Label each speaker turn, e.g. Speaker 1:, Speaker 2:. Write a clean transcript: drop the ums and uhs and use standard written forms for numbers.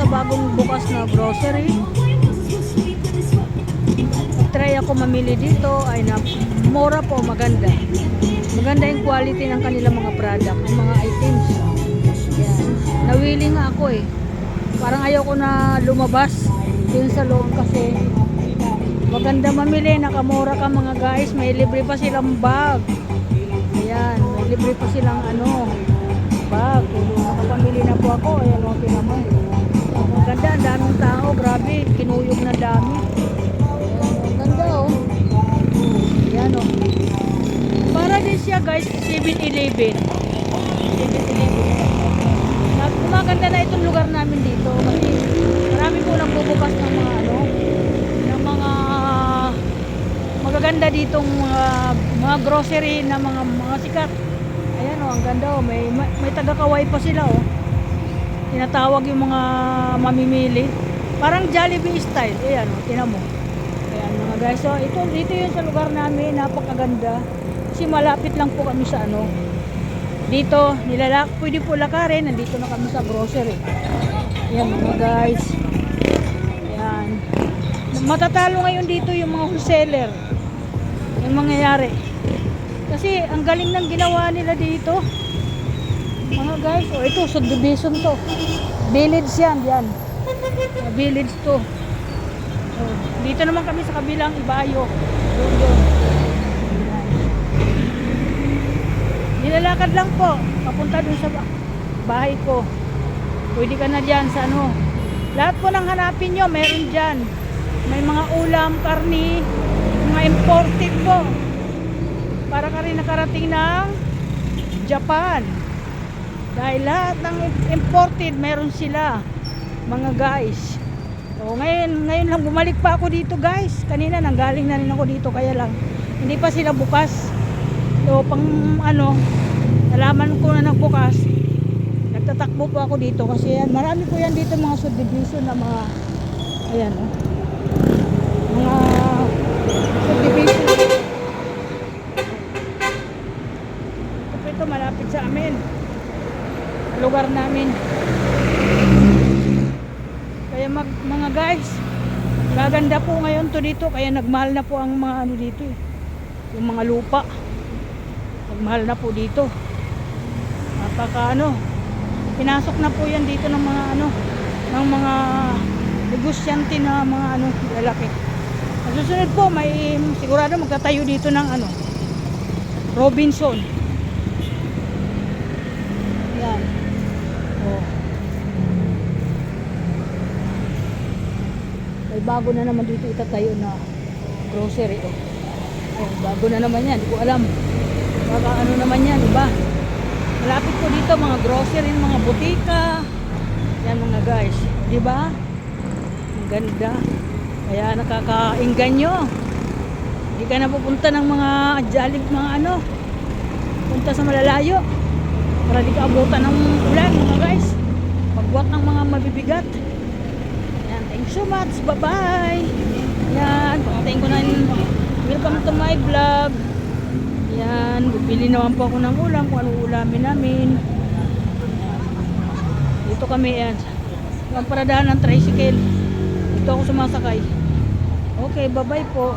Speaker 1: bagong bukas na grocery. Try ako mamili dito. Ay na, mura po, maganda. Maganda yung quality ng kanilang mga product, ng mga items. Yan. Nawili nga ako eh. Parang ayaw ko na lumabas dun sa loob kasi maganda mamili, nakamura ka mga guys. May libre pa silang bag. Ayan, may libre pa silang bag. Nakapamili na po ako. Ayan o, tinamay. Maganda, ang daming tao. Grabe, kinuyog na dami. Ayan, maganda o. Ayan o. Para din siya guys, 7-Eleven. 7-Eleven. Maganda na itong lugar namin dito. Kasi marami po nang bubukas ng mga magaganda ditong mga grocery na mga sikat. Ayan o, ang ganda o. May taga-kaway pa sila o. Tinatawag yung mga mamimili. Parang Jollibee style. Ayan o, tinan mo. Ayan mga guys. So dito yun sa lugar namin. Napakaganda. Kasi malapit lang po kami sa dito, pwede po lakarin. Nandito na kami sa grocery. Ayan mga guys. Ayan. Matatalo ngayon dito yung mga wholesaler. Yung mangyayari. Kasi ang galing ng ginawa nila dito. Mga guys, ito subdivision to. Village yan. Village to. Dito naman kami sa kabilang Ibayo. Doon. Nilalakad lang po. Papunta dun sa bahay ko. Pwede ka na dyan sa lahat po ng hanapin nyo, meron dyan. May mga ulam, karni, mga imported po. Para ka rin nakarating ng Japan. Dahil lahat ng imported, meron sila. Mga guys. So, ngayon lang bumalik pa ako dito guys. Kanina nanggaling na rin ako dito, kaya lang hindi pa sila bukas. So pang nalaman ko na nagbukas, nagtatakbo po ako dito kasi yan, marami po yan dito mga subdivision na mga ayan mga subdivision. Ito malapit sa amin, lugar namin. Kaya mga guys, gaganda po ngayon to dito, kaya nagmahal na po ang mga dito yung mga lupa. Mahal na po dito. Napaka pinasok na po yan dito ng mga ng mga negosyante na mga lalaki. Ang susunod po may sigurado magtatayo dito ng Robinson. Yan. Oh. May bago na naman dito itatayo na grocery. Oh, bago na naman yan, hindi ko alam. Baka naman yan, diba? Malapit po dito mga grocery, mga butika. Yan mga guys, diba? Ang ganda. Kaya nakakainganyo. Hindi ka na pupunta ng mga Jollibee, mga punta sa malalayo. Para di ka abutan ng ulan mga guys. Pagbuhat ng mga mabibigat. Yan, thanks so much. Bye-bye. Yan, pagkatain ko na welcome to my vlog. Yan, bibili naman po ako ng ulam kung anong ulamin namin. Dito kami yan. Ang paradahan ng tricycle. Dito ako sumasakay. Okay, bye-bye po.